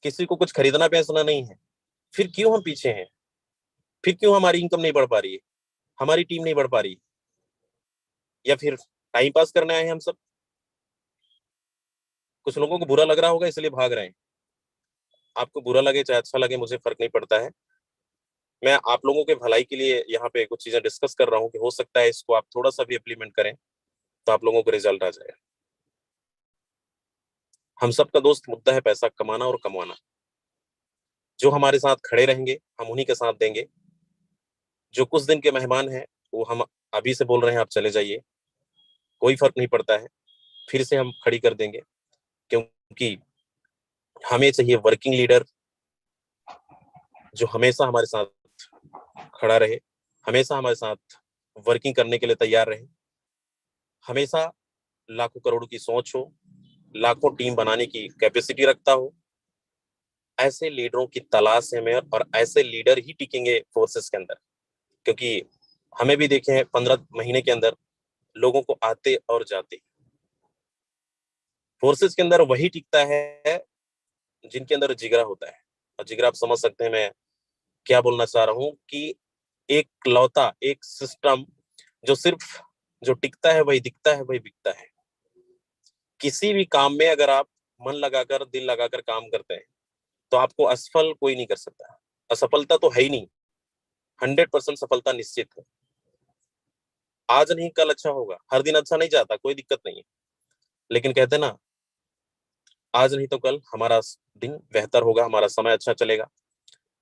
किसी को कुछ खरीदना बेचना नहीं है, फिर क्यों हम पीछे हैं? फिर क्यों हमारी इनकम नहीं बढ़ पा रही है, हमारी टीम नहीं बढ़ पा रही है? या फिर टाइम पास करने आए हैं हम सब? कुछ लोगों को बुरा लग रहा होगा इसलिए भाग रहे हैं। आपको बुरा लगे चाहे अच्छा लगे, मुझे फर्क नहीं पड़ता है। मैं आप लोगों के भलाई के लिए यहाँ पे कुछ चीजें डिस्कस कर रहा हूँ कि हो सकता है इसको आप थोड़ा सा भी इम्प्लीमेंट करें तो आप लोगों को रिजल्ट आ जाए। हम सबका दोस्त मुद्दा है पैसा कमाना और कमाना। जो हमारे साथ खड़े रहेंगे हम उन्हीं के साथ देंगे। जो कुछ दिन के मेहमान हैं वो हम अभी से बोल रहे हैं आप चले जाइए, कोई फर्क नहीं पड़ता है, फिर से हम खड़ी कर देंगे। क्योंकि हमें चाहिए वर्किंग लीडर जो हमेशा हमारे साथ खड़ा रहे, हमेशा हमारे साथ वर्किंग करने के लिए तैयार रहे, हमेशा लाखों करोड़ों की सोच हो, लाखों टीम बनाने की कैपेसिटी रखता हो। ऐसे लीडरों की तलाश है में, और ऐसे लीडर ही टिकेंगे फोर्सेस के अंदर। क्योंकि हमें भी देखे हैं 15 महीने के अंदर लोगों को आते और जाते। फोर्सेस के अंदर वही टिकता है जिनके अंदर जिगरा होता है। और जिगरा आप समझ सकते हैं मैं क्या बोलना चाह रहा हूँ कि एक लौता एक सिस्टम जो सिर्फ जो टिकता है वही दिखता है वही बिकता है। किसी भी काम में अगर आप मन लगाकर दिल लगाकर काम करते हैं तो आपको असफल कोई नहीं कर सकता। असफलता तो है ही नहीं, 100% सफलता निश्चित है। आज नहीं कल अच्छा होगा, हर दिन अच्छा नहीं जाता, कोई दिक्कत नहीं है। लेकिन कहते हैं ना, आज नहीं तो कल हमारा दिन बेहतर होगा, हमारा समय अच्छा चलेगा।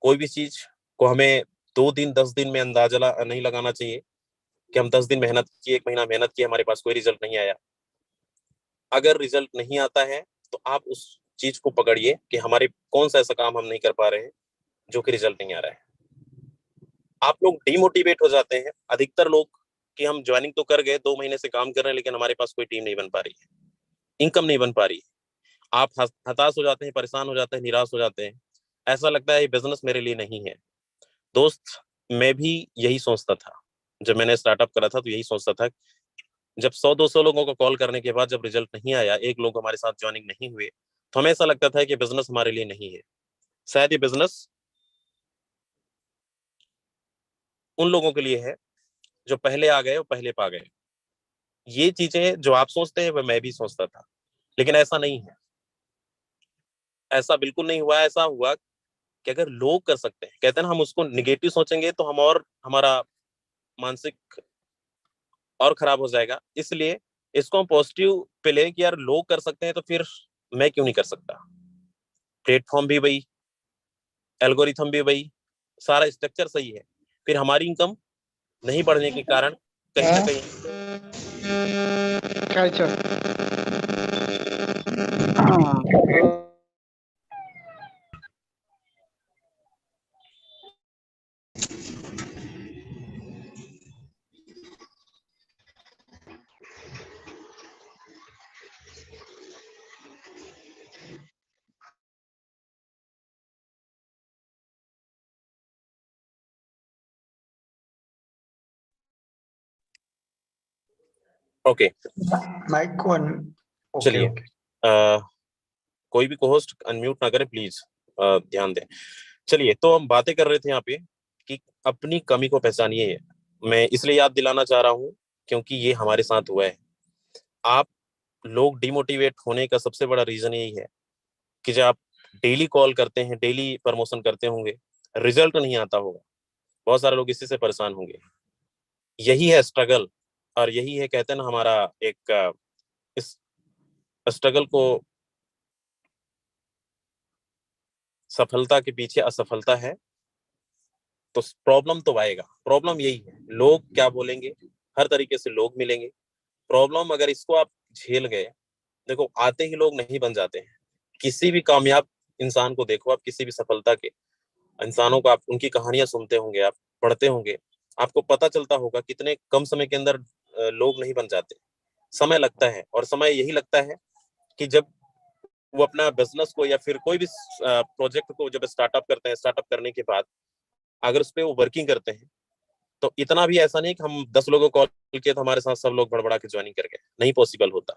कोई भी चीज को हमें 2 दिन 10 दिन में अंदाजा नहीं लगाना चाहिए कि हम 10 दिन मेहनत की, 1 महीना मेहनत की, हमारे पास कोई रिजल्ट नहीं आया। अगर रिजल्ट नहीं आता है तो आप उस चीज को पकड़िए कि हमारे कौन सा ऐसा काम हम नहीं कर पा रहे हैं जो कि रिजल्ट नहीं आ रहा है। आप लोग डिमोटिवेट हो जाते हैं अधिकतर लोग कि हम ज्वाइनिंग तो कर गए, 2 महीने से काम कर रहे हैं, लेकिन हमारे पास कोई टीम नहीं बन पा रही है, इनकम नहीं बन पा रही है। आप हताश हो जाते हैं, परेशान हो जाते हैं, निराश हो जाते हैं। ऐसा लगता है ये बिजनेस मेरे लिए नहीं है। दोस्त, मैं भी यही सोचता था जब मैंने स्टार्टअप करा था, तो यही सोचता था। जब 100 200 लोगों को कॉल करने के बाद जब रिजल्ट नहीं आया, एक लोग हमारे साथ ज्वाइनिंग नहीं हुए, तो हमें ऐसा लगता था कि बिजनेस हमारे लिए नहीं है। शायद ये बिजनेस उन लोगों के लिए है जो पहले आ गए और पहले पा गए। ये चीजें जो आप सोचते हैं वह मैं भी सोचता था, लेकिन ऐसा नहीं है। ऐसा बिल्कुल नहीं हुआ। ऐसा हुआ कि अगर लोग कर सकते हैं, कहते हैं ना, हम उसको निगेटिव सोचेंगे तो हम और हमारा मानसिक और खराब हो जाएगा। इसलिए इसको हम पॉजिटिव पे ले कि यार लोग कर सकते हैं तो फिर मैं क्यों नहीं कर सकता। प्लेटफॉर्म भी वही, एल्गोरिथम भी वही, सारा स्ट्रक्चर सही है, फिर हमारी इनकम नहीं बढ़ने के कारण कहीं ना कहीं हाँ ओके माइक ऑन। चलिए कोई भी कोहोस्ट अनम्यूट ना करे प्लीज, ध्यान दें। चलिए तो हम बातें कर रहे थे यहाँ पे कि अपनी कमी को पहचानिए। मैं इसलिए याद दिलाना चाह रहा हूँ क्योंकि ये हमारे साथ हुआ है। आप लोग डिमोटिवेट होने का सबसे बड़ा रीजन यही है कि जब आप डेली कॉल करते हैं, डेली प्रमोशन करते होंगे, रिजल्ट नहीं आता होगा, बहुत सारे लोग इसी से परेशान होंगे। यही है स्ट्रगल, और यही है कहते हैं ना हमारा एक इस स्ट्रगल को, सफलता के पीछे असफलता है, तो प्रॉब्लम तो आएगा। प्रॉब्लम यही है, लोग क्या बोलेंगे, हर तरीके से लोग मिलेंगे। प्रॉब्लम अगर इसको आप झेल गए, देखो आते ही लोग नहीं बन जाते हैं। किसी भी कामयाब इंसान को देखो आप, किसी भी सफलता के इंसानों को आप उनकी कहानियां सुनते होंगे, आप पढ़ते होंगे, आपको पता चलता होगा कितने कम समय के अंदर लोग नहीं बन जाते। समय लगता है, और समय यही लगता है कि जब वो अपना बिजनेस को या फिर कोई भी प्रोजेक्ट को जब स्टार्टअप करते हैं, स्टार्टअप करने के बाद अगर उस पर वो वर्किंग करते हैं, तो इतना भी ऐसा नहीं कि हम 10 लोगों को कॉल किए तो हमारे साथ सब लोग बड़बड़ा के ज्वाइनिंग कर गए, नहीं पॉसिबल होता।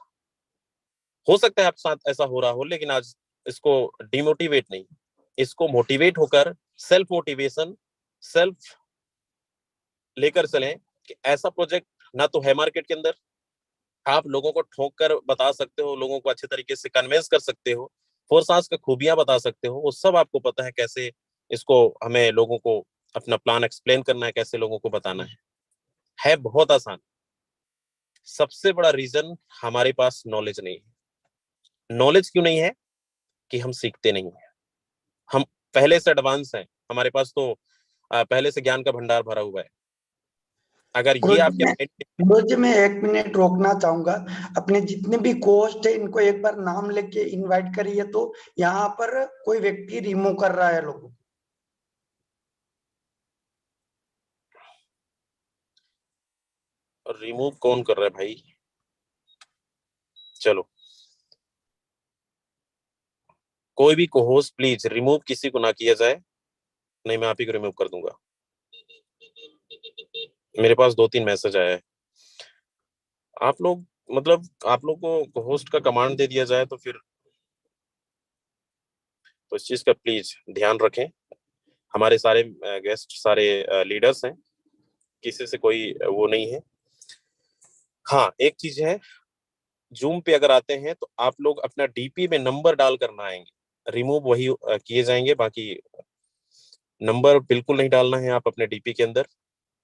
हो सकता है आपके साथ ऐसा हो रहा हो, लेकिन आज इसको डिमोटिवेट नहीं, इसको मोटिवेट होकर सेल्फ मोटिवेशन, सेल्फ लेकर चलें कि ऐसा प्रोजेक्ट ना तो है मार्केट के अंदर, आप लोगों को ठोक कर बता सकते हो, लोगों को अच्छे तरीके से कन्विंस कर सकते हो, फोरसांस का खूबियां बता सकते हो, वो सब आपको पता है कैसे इसको हमें लोगों को अपना प्लान एक्सप्लेन करना है, कैसे लोगों को बताना है बहुत आसान। सबसे बड़ा रीजन हमारे पास नॉलेज नहीं है। नॉलेज क्यों नहीं है? कि हम सीखते नहीं है। हम पहले से एडवांस हैं, हमारे पास तो पहले से ज्ञान का भंडार भरा हुआ है। अगर ये आपके गुरुजी मैं 1 मिनट रोकना चाहूंगा। अपने जितने भी कोस्ट है इनको एक बार नाम लेके इनवाइट करिए, तो यहाँ पर कोई व्यक्ति रिमूव कर रहा है लोगों। रिमूव कौन कर रहा है भाई? चलो कोई भी कोहोस्ट प्लीज रिमूव किसी को ना किया जाए, नहीं मैं आप ही को रिमूव कर दूंगा। मेरे पास 2-3 मैसेज आया है। आप लोग मतलब आप लोग को होस्ट का कमांड दे दिया जाए तो फिर तो इस चीज का प्लीज ध्यान रखें। हमारे सारे गेस्ट सारे लीडर्स हैं, किसी से कोई वो नहीं है। हाँ एक चीज है, जूम पे अगर आते हैं तो आप लोग अपना डीपी में नंबर डाल कर ना आएंगे, रिमूव वही किए जाएंगे, बाकी नंबर बिल्कुल नहीं डालना है आप अपने डीपी के अंदर।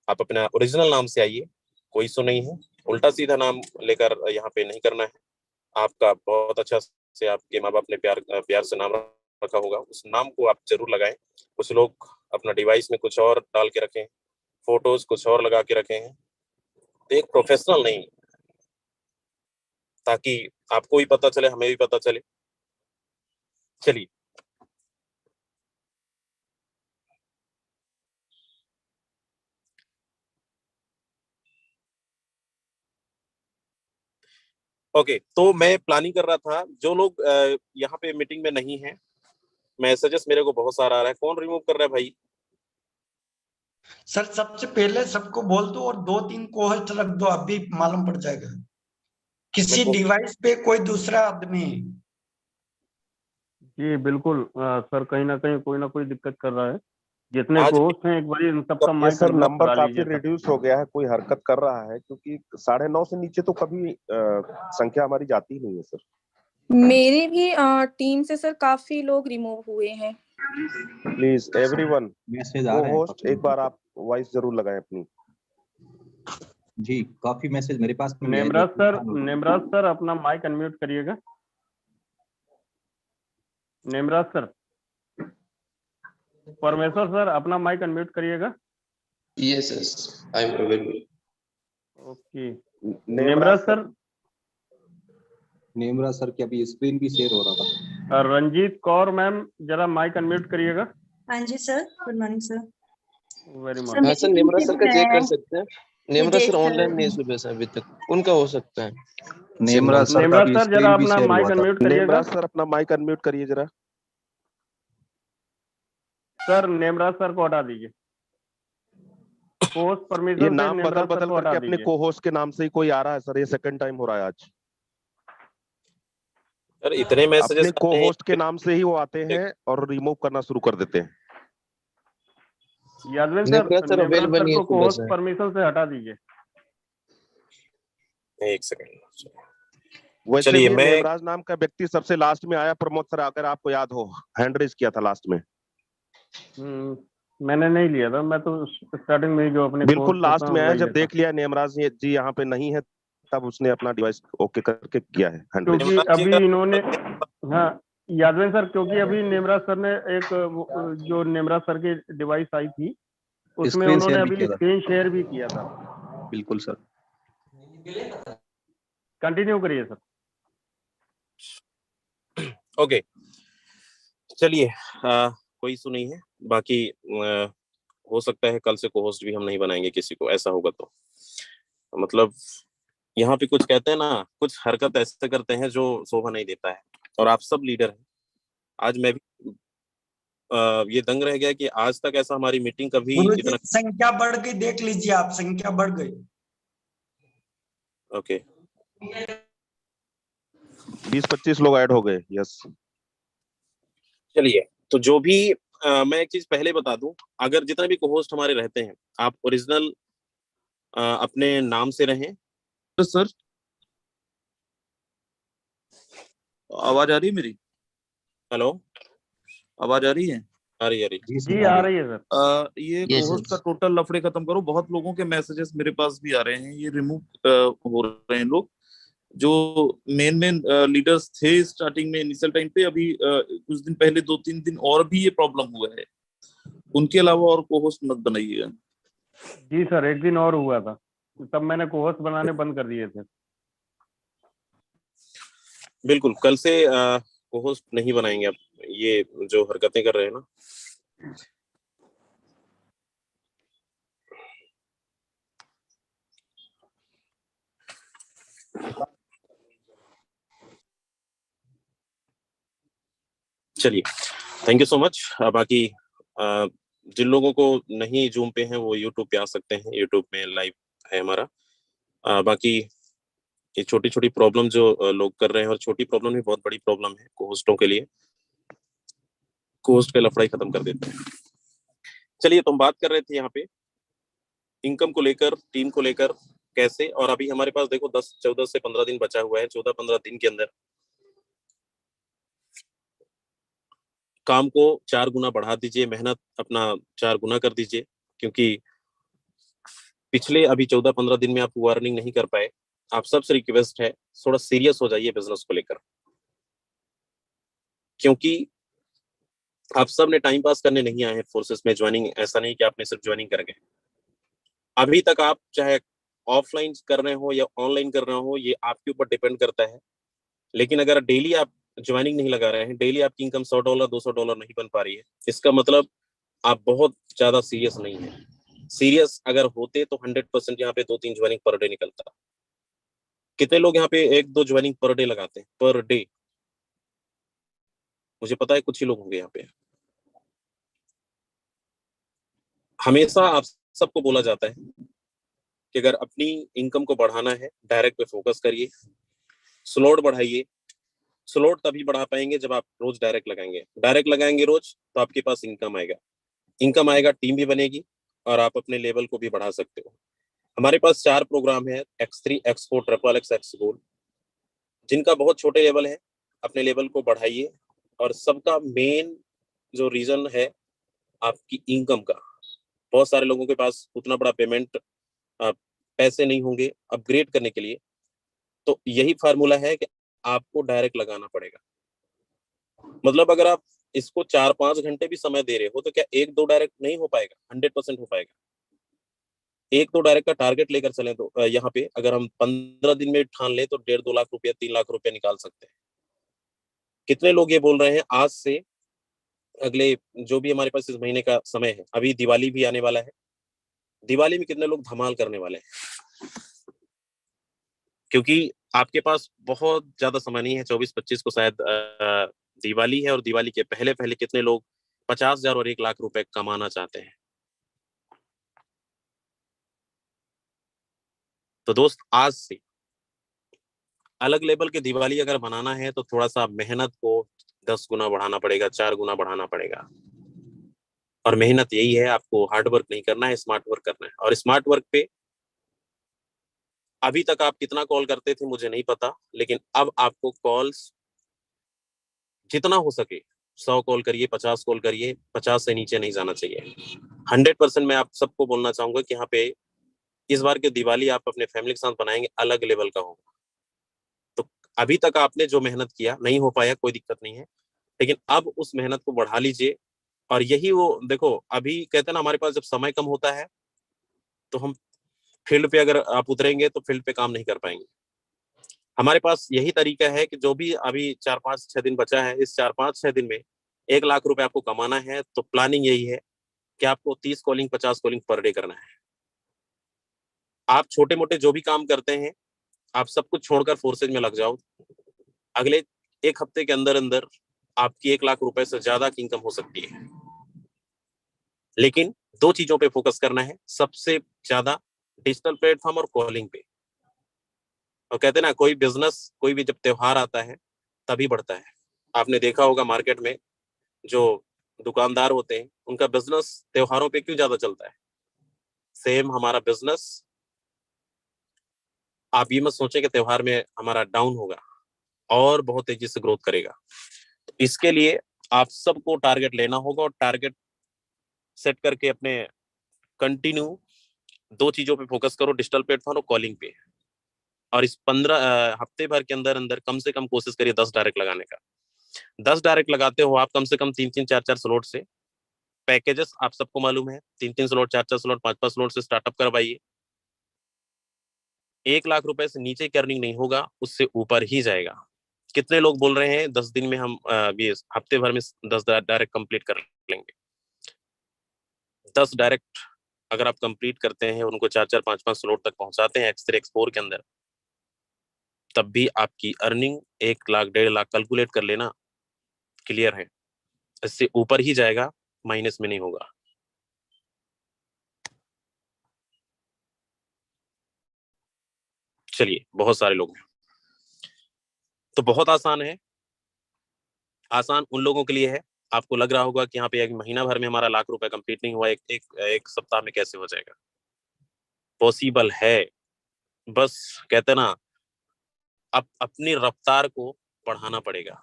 आप अपना ओरिजिनल नाम से आइए, कोई इशू नहीं है। उल्टा सीधा नाम लेकर यहाँ पे नहीं करना है। आपका बहुत अच्छा से आपके माँ बाप ने प्यार से नाम रखा होगा, उस नाम को आप जरूर लगाएं। कुछ लोग अपना डिवाइस में कुछ और डाल के रखें, फोटोज कुछ और लगा के रखे हैं, तो एक प्रोफेशनल नहीं, ताकि आपको भी पता चले, हमें भी पता चले। चलिए ओके, तो मैं प्लानिंग कर रहा था, जो लोग यहाँ पे मीटिंग में नहीं है, मैसेजेस मेरे को बहुत सारा आ रहा है, कौन रिमूव कर रहा है भाई? सर सबसे पहले सबको बोल दो और 2-3 कोहोस्ट रख दो, अभी मालूम पड़ जाएगा किसी डिवाइस पे कोई दूसरा आदमी। जी बिल्कुल सर, कहीं ना कहीं कोई ना कोई दिक्कत कर रहा है। जितने आज कोर्स हैं एक बार इन सबका ये माइक सर अनम्यूट नंबर करा काफी लीजिए सर। रिड्यूस हो गया है, कोई हरकत कर रहा है, क्योंकि 9:30 से नीचे तो कभी संख्या हमारी जाती ही नहीं है सर। मेरे भी टीम से सर काफी लोग रिमूव हुए हैं। प्लीज एवरीवन, मैसेज आ रहे हैं होस्ट एक बार आप वॉइस जरूर लगाएं अपनी। जी, काफी मैसेज मेरे पास भी है। नेमराज सर अपना माइक अनम्यूट करिएगा। नेमराज सर, परमेश्वर सर अपना माइक अनम्यूट करिएगा। Yes, I am available. Okay Nemraj sir. Nemraj sir की अभी स्क्रीन भी शेयर हो रहा था। रंजीत कौर मैम जरा माइक अनम्यूट करिएगा। हाँ जी sir, good morning sir. Very much. हाँ सर, नेमराज सर का चेक कर सकते हैं। नेमराज सर ऑनलाइन नहीं सुबह से अभी तक, उनका हो सकता है। नेमराज सर का भी जरा स्क्रीन भी अपना शेयर माइक हुआ था। अनम्यूट करिएगा। नेमराज सर अपना माइक अनम्यूट करिए जरा। सर नेमराज सर को हटा दीजिए। कोर्स ये परमिशन से नाम बदल नेमराज सर बदल को करके हटा अपने दीजिए। को होस्ट के नाम से ही कोई आ रहा है सर, ये सेकंड टाइम हो रहा है आज। सर इतने मैसेजेस अपने को होस्ट के नाम से ही वो आते हैं और रिमूव करना शुरू कर देते हैं। यादवेल sir, Nemraj sir नेमराज available sir नहीं है को सुबह कोर्स से। परमिशन से हटा दीजिए। एक सेकंड। वैसे चलिए भी मैं नेमराज नाम का व्यक्ति सबसे लास्ट में आया, प्रमोद सर, अगर आपको याद हो, हैंड रेज किया था लास्ट में। मैंने नहीं लिया था, मैं तो स्टार्टिंग में ही जो अपने बिल्कुल कोर्स लास्ट होता में है आया, वही जब लेता। देख लिया नेमराज जी यहाँ पे नहीं है, तब उसने अपना डिवाइस ओके करके किया है हैंड रेज। क्योंकि अभी इन्होंने, हाँ यादवेल सर, क्योंकि अभी नेमराज सर ने एक जो नेमराज सर की डिवाइस आई थी उसमें स्क्रीन उन्होंने शेयर भी अभी किया था। स्क्रीन शेयर भी किया था। बिल्कुल सर। कंटिन्यू करिए सर। ओके, चलिए कोई इशू नहीं है। बाकी हो सकता है कल से को होस्ट भी हम नहीं बनाएंगे किसी को, ऐसा होगा तो मतलब यहाँ पे कुछ कहते हैं ना, कुछ हरकत ऐसे करते हैं जो शोभा नहीं देता है। और आप सब लीडर हैं, आज मैं भी ये दंग रह गया कि आज तक ऐसा हमारी मीटिंग कभी गुरु जी इतना। संख्या बढ़ गई, देख लीजिए आप, संख्या बढ़ गई। ओके 20-25 लोग ऐड हो गए। यस चलिए, तो जो भी मैं एक चीज पहले बता दूं, अगर जितने भी को-होस्ट हमारे रहते हैं, आप ओरिजिनल अपने नाम से रहें। तो सर आवाज आ रही है मेरी? हेलो, आवाज आ रही है? आ रही है जी आ रही है सर। ये Yes, कोहोस्ट का sir. टोटल लफड़े खत्म करो। बहुत लोगों के मैसेजेस मेरे पास भी आ रहे हैं, ये रिमूव हो रहे हैं लोग जो मेन लीडर्स थे स्टार्टिंग में, इनिशियल टाइम पे। अभी कुछ दिन पहले 2-3 दिन और भी ये प्रॉब्लम हुआ है। उनके अलावा और कोहोस्ट मत बनाइएगा। जी सर, एक दिन और हुआ था, तब मैंने कोहोस्ट बनाने बंद कर दिए थे। बिल्कुल, कल से को-होस्ट नहीं बनाएंगे आप, ये जो हरकतें कर रहे हैं ना। चलिए, थैंक यू सो मच। बाकी जिन लोगों को नहीं जूम पे हैं वो यूट्यूब पे आ सकते हैं, यूट्यूब में लाइव है हमारा। बाकी ये छोटी छोटी प्रॉब्लम जो लोग कर रहे हैं, और छोटी प्रॉब्लम भी बहुत बड़ी प्रॉब्लम है को-होस्टों के लिए, को-होस्ट के लफड़ाई खत्म कर देते हैं। चलिए, तो हम बात कर रहे थे यहाँ पे इनकम को लेकर, टीम को लेकर कैसे। और अभी हमारे पास देखो 14 से 15 दिन बचा हुआ है। 14-15 दिन के अंदर काम को 4 गुना बढ़ा दीजिए, मेहनत अपना 4 गुना कर दीजिए, क्योंकि पिछले अभी 14-15 दिन में आप वो अर्निंग नहीं कर पाए। आप सबसे रिक्वेस्ट है, थोड़ा सीरियस हो जाइए बिजनेस को लेकर, क्योंकि आप सब ने टाइम पास करने नहीं आए हैं फोर्सेस में ज्वाइनिंग। ऐसा नहीं कि आपने सिर्फ ज्वाइनिंग कर गए। अभी तक आप चाहे ऑफलाइन कर रहे हो या ऑनलाइन कर रहे हो, ये आपके ऊपर डिपेंड करता है। लेकिन अगर डेली आप ज्वाइनिंग नहीं लगा रहे हैं, डेली आपकी इनकम $100 $200 नहीं बन पा रही है, इसका मतलब आप बहुत ज्यादा सीरियस नहीं है। सीरियस अगर होते तो 100% यहाँ पे 2-3 ज्वाइनिंग पर डे निकलता। कितने लोग यहाँ पे 1-2 ज्वाइनिंग पर डे लगाते हैं? पर डे मुझे पता है कुछ ही लोग होंगे यहाँ पे। हमेशा आप सबको बोला जाता है कि अगर अपनी इनकम को बढ़ाना है, डायरेक्ट पे फोकस करिए, स्लॉट बढ़ाइए। स्लॉट तभी बढ़ा पाएंगे जब आप रोज डायरेक्ट लगाएंगे। डायरेक्ट लगाएंगे रोज तो आपके पास इनकम आएगा, इनकम आएगा, टीम भी बनेगी, और आप अपने लेवल को भी बढ़ा सकते हो। हमारे पास 4 प्रोग्राम है, X3, X4, XXX, X gold. जिनका बहुत छोटे लेवल है, अपने लेवल को बढ़ाइए। और सबका मेन जो रीजन है आपकी इनकम का। बहुत सारे लोगों के पास उतना बड़ा पेमेंट पैसे नहीं होंगे अपग्रेड करने के लिए, तो यही फार्मूला है कि आपको डायरेक्ट लगाना पड़ेगा। मतलब अगर आप इसको 4-5 घंटे भी समय दे रहे हो तो क्या 1-2 डायरेक्ट नहीं हो पाएगा? 100% हो पाएगा। 1-2 डायरेक्ट का टारगेट लेकर चलें तो यहाँ पे अगर हम 15 दिन में ठान ले तो 1.5-2 लाख रुपया, 3 लाख रुपया निकाल सकते हैं। कितने लोग ये बोल रहे हैं आज से अगले जो भी हमारे पास इस महीने का समय है, अभी दिवाली भी आने वाला है, दिवाली में कितने लोग धमाल करने वाले हैं? क्योंकि आपके पास बहुत ज्यादा समय नहीं है। 24-25 को शायद दिवाली है, और दिवाली के पहले पहले कितने लोग 50,000 और 1 लाख रुपए कमाना चाहते हैं? तो दोस्त आज से अलग लेवल की दिवाली अगर बनाना है तो थोड़ा सा मेहनत को 10 गुना बढ़ाना पड़ेगा, 4 गुना बढ़ाना पड़ेगा। और मेहनत यही है, आपको हार्ड वर्क नहीं करना है, स्मार्ट वर्क करना है। और स्मार्ट वर्क पे अभी तक आप कितना कॉल करते थे मुझे नहीं पता, लेकिन अब आपको कॉल्स जितना हो सके 100 कॉल करिए, 50 कॉल करिए, 50 से नीचे नहीं जाना चाहिए। 100% मैं आप सबको बोलना चाहूंगा कि यहाँ पे इस बार की दिवाली आप अपने फैमिली के साथ बनाएंगे, अलग लेवल का होगा। तो अभी तक आपने जो मेहनत किया नहीं हो पाया, कोई दिक्कत नहीं है, लेकिन अब उस मेहनत को बढ़ा लीजिए। और यही वो देखो, अभी कहते हैं ना, हमारे पास जब समय कम होता है तो हम फील्ड पे अगर आप उतरेंगे तो फील्ड पे काम नहीं कर पाएंगे। हमारे पास यही तरीका है कि जो भी अभी 4-5-6 दिन बचा है, इस 4-5-6 दिन में 1 लाख रुपए आपको कमाना है, तो प्लानिंग यही है कि आपको 30 कॉलिंग 50 कॉलिंग पर डे करना है। आप छोटे मोटे जो भी काम करते हैं, आप सब कुछ छोड़कर फोर्सेज में लग जाओ। अगले 1 हफ्ते के अंदर अंदर आपकी 1 लाख रुपए से ज्यादा की इनकम हो सकती है। लेकिन 2 चीजों पे फोकस करना है सबसे ज्यादा, डिजिटल प्लेटफॉर्म और कॉलिंग पे। और कहते हैं ना, कोई बिजनेस कोई भी जब त्योहार आता है तभी बढ़ता है। आपने देखा होगा मार्केट में जो दुकानदार होते हैं उनका बिजनेस त्योहारों पे क्यों ज्यादा चलता है। सेम हमारा बिजनेस, आप ये मत सोचें कि त्योहार में हमारा डाउन होगा, और बहुत तेजी से ग्रोथ करेगा। तो इसके लिए आप सबको टारगेट लेना होगा, और टारगेट सेट करके अपने कंटिन्यू 2 चीजों पे फोकस करो, डिजिटल प्लेटफॉर्म और कॉलिंग पे। और इस 15 हफ्ते भर के अंदर अंदर कम से कम कोशिश करिए 10 डायरेक्ट लगाने का। 10 डायरेक्ट लगाते हो आप, कम से कम 3-3 4-4 स्लॉट से। पैकेजेस आप सबको मालूम है, 3-3 स्लॉट 4-4 स्लॉट 5-5 स्लॉट से स्टार्टअप करवाइए। 1 लाख रुपए से नीचे की अर्निंग नहीं होगा, उससे ऊपर ही जाएगा। कितने लोग बोल रहे हैं 10 दिन में हम हफ्ते भर में 10 डायरेक्ट कंप्लीट कर लेंगे। 10 डायरेक्ट अगर आप कंप्लीट करते हैं, उनको 4-4 5-5 स्लॉट तक पहुंचाते हैं X3 X4 के अंदर, तब भी आपकी अर्निंग 1 लाख 1.5 लाख कैलकुलेट कर लेना, क्लियर है। इससे ऊपर ही जाएगा, माइनस में नहीं होगा। चलिए, बहुत सारे लोग हैं तो बहुत आसान है। आसान उन लोगों के लिए है, आपको लग रहा होगा कि यहाँ पे एक महीना भर में हमारा 1 लाख रुपए कंप्लीट नहीं हुआ, एक सप्ताह में कैसे हो जाएगा। पॉसिबल है, बस कहते ना, अब अपनी रफ्तार को बढ़ाना पड़ेगा।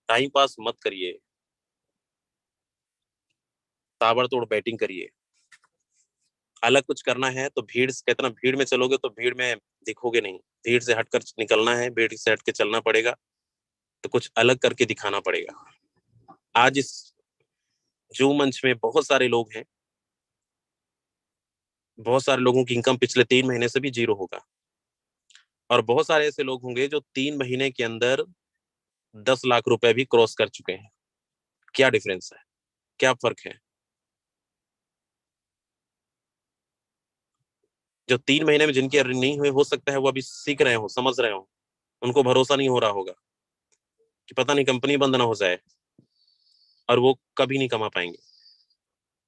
टाइम पास मत करिए, ताबड़तोड़ बैटिंग करिए। अलग कुछ करना है तो भीड़, कहते ना, भीड़ में चलोगे तो भीड़ में दिखोगे नहीं, भीड़ से हटकर निकलना है, भीड़ से हट के चलना पड़ेगा, तो कुछ अलग करके दिखाना पड़ेगा। आज इस जो मंच में बहुत सारे लोग हैं, बहुत सारे लोगों की इनकम पिछले 3 महीने से भी 0 होगा, और बहुत सारे ऐसे लोग होंगे जो 3 महीने के अंदर 10 लाख रुपए भी क्रॉस कर चुके हैं। क्या डिफरेंस है, क्या फर्क है? जो 3 महीने में जिनकी अर्निंग नहीं हुई, हो सकता है वो अभी सीख रहे हो, समझ रहे हो, उनको भरोसा नहीं हो रहा होगा कि पता नहीं कंपनी बंद ना हो जाए, और वो कभी नहीं कमा पाएंगे।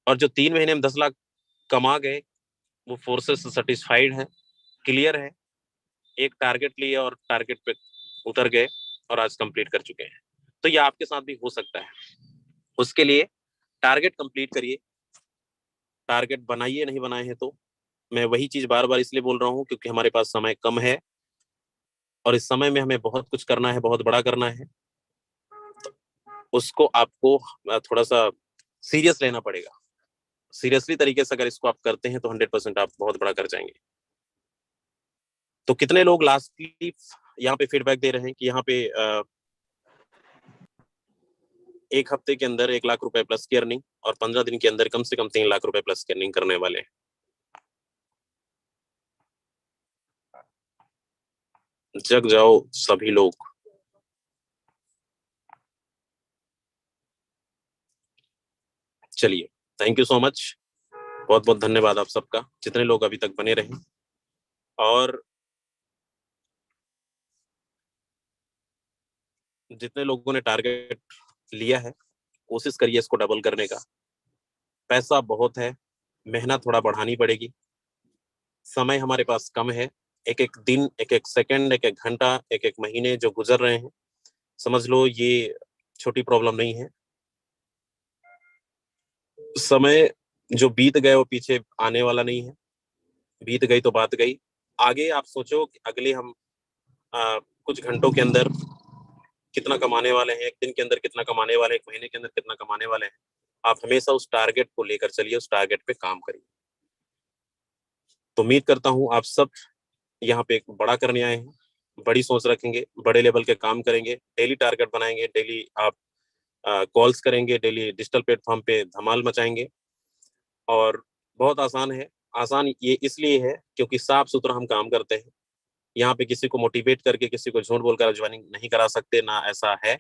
और जो 3 महीने में 10 लाख कमा गए, वो फोर्सेस से सेटिस्फाइड है, क्लियर है, एक टारगेट लिए और टारगेट पे उतर गए और आज कंप्लीट कर चुके हैं। तो ये आपके साथ भी हो सकता है। उसके लिए टारगेट कंप्लीट करिए, टारगेट बनाइए, नहीं बनाए हैं तो। मैं वही चीज बार बार इसलिए बोल रहा हूँ क्योंकि हमारे पास समय कम है, और इस समय में हमें बहुत कुछ करना है, बहुत बड़ा करना है। तो उसको आपको थोड़ा सा सीरियस लेना पड़ेगा। सीरियसली तरीके से अगर इसको आप करते हैं तो 100% आप बहुत बड़ा कर जाएंगे। तो कितने लोग लास्टली यहाँ पे फीडबैक दे रहे हैं कि यहाँ पे 1 हफ्ते के अंदर 1 लाख रुपए प्लस की अर्निंग, और 15 दिन के अंदर कम से कम 3 लाख रुपए प्लस की अर्निंग करने वाले हैं? जग जाओ सभी लोग। चलिए, थैंक यू सो मच, बहुत बहुत धन्यवाद आप सबका, जितने लोग अभी तक बने रहे। और जितने लोगों ने टारगेट लिया है, कोशिश करिए इसको डबल करने का। पैसा बहुत है, मेहनत थोड़ा बढ़ानी पड़ेगी। समय हमारे पास कम है। एक एक दिन, एक एक सेकंड, एक एक घंटा, एक एक महीने जो गुजर रहे हैं, समझ लो ये छोटी प्रॉब्लम नहीं है। समय जो बीत गए वो पीछे आने वाला नहीं है। बीत गई तो बात गई। आगे आप सोचो कि अगले हम कुछ घंटों के अंदर कितना कमाने वाले हैं, एक दिन के अंदर कितना कमाने वाले हैं, एक महीने के अंदर कितना कमाने वाले हैं। आप हमेशा उस टारगेट को लेकर चलिए, उस टारगेट पे काम करिए। तो उम्मीद करता हूं आप सब यहाँ पे एक बड़ा करने आए हैं, बड़ी सोच रखेंगे, बड़े लेवल के काम करेंगे, डेली टारगेट बनाएंगे, डेली आप कॉल्स करेंगे, डेली डिजिटल प्लेटफॉर्म पे धमाल मचाएंगे। और बहुत आसान है। आसान ये इसलिए है क्योंकि साफ सुथरा हम काम करते हैं। यहाँ पे किसी को मोटिवेट करके, किसी को झूठ बोलकर ज्वाइनिंग नहीं करा सकते, ना ऐसा है।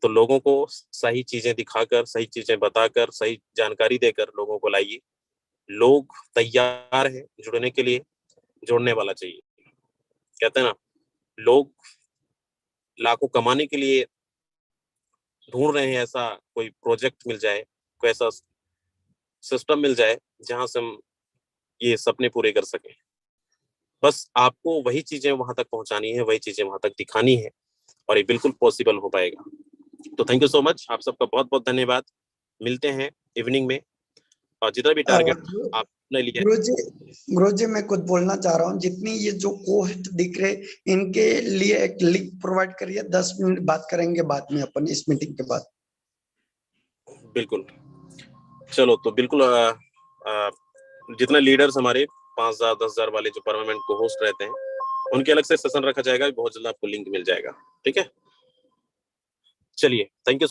तो लोगों को सही चीजें दिखाकर, सही चीजें बताकर, सही जानकारी देकर लोगों को लाइए। लोग तैयार हैं जुड़ने के लिए, जोड़ने वाला चाहिए। कहते हैं ना, लोग लाखों कमाने के लिए ढूंढ रहे हैं, ऐसा कोई प्रोजेक्ट मिल जाए, कोई ऐसा सिस्टम मिल जाए जहां से हम ये सपने पूरे कर सकें। बस आपको वही चीजें वहां तक पहुंचानी है, वही चीजें वहां तक दिखानी है, और ये बिल्कुल पॉसिबल हो पाएगा। तो थैंक यू सो मच, आप सबका बहुत बहुत धन्यवाद। मिलते हैं इवनिंग में, और जितना भी टारगेट आपने लिया। गुरुजी मैं कुछ बोलना चाह रहा हूँ। जितनी ये जो कोस्ट दिख रहे, इनके लिए एक लिंक प्रोवाइड करिए। 10 मिनट बात करेंगे बाद में अपन इस मीटिंग के बाद। बिल्कुल, चलो तो बिल्कुल जितने लीडर्स हमारे 5,000 10,000 वाले जो परमानेंट को होस्ट रहते हैं, उनके अलग से सेशन रखा जाएगा, बहुत जल्द आपको लिंक मिल जाएगा। ठीक है, चलिए, थैंक यू।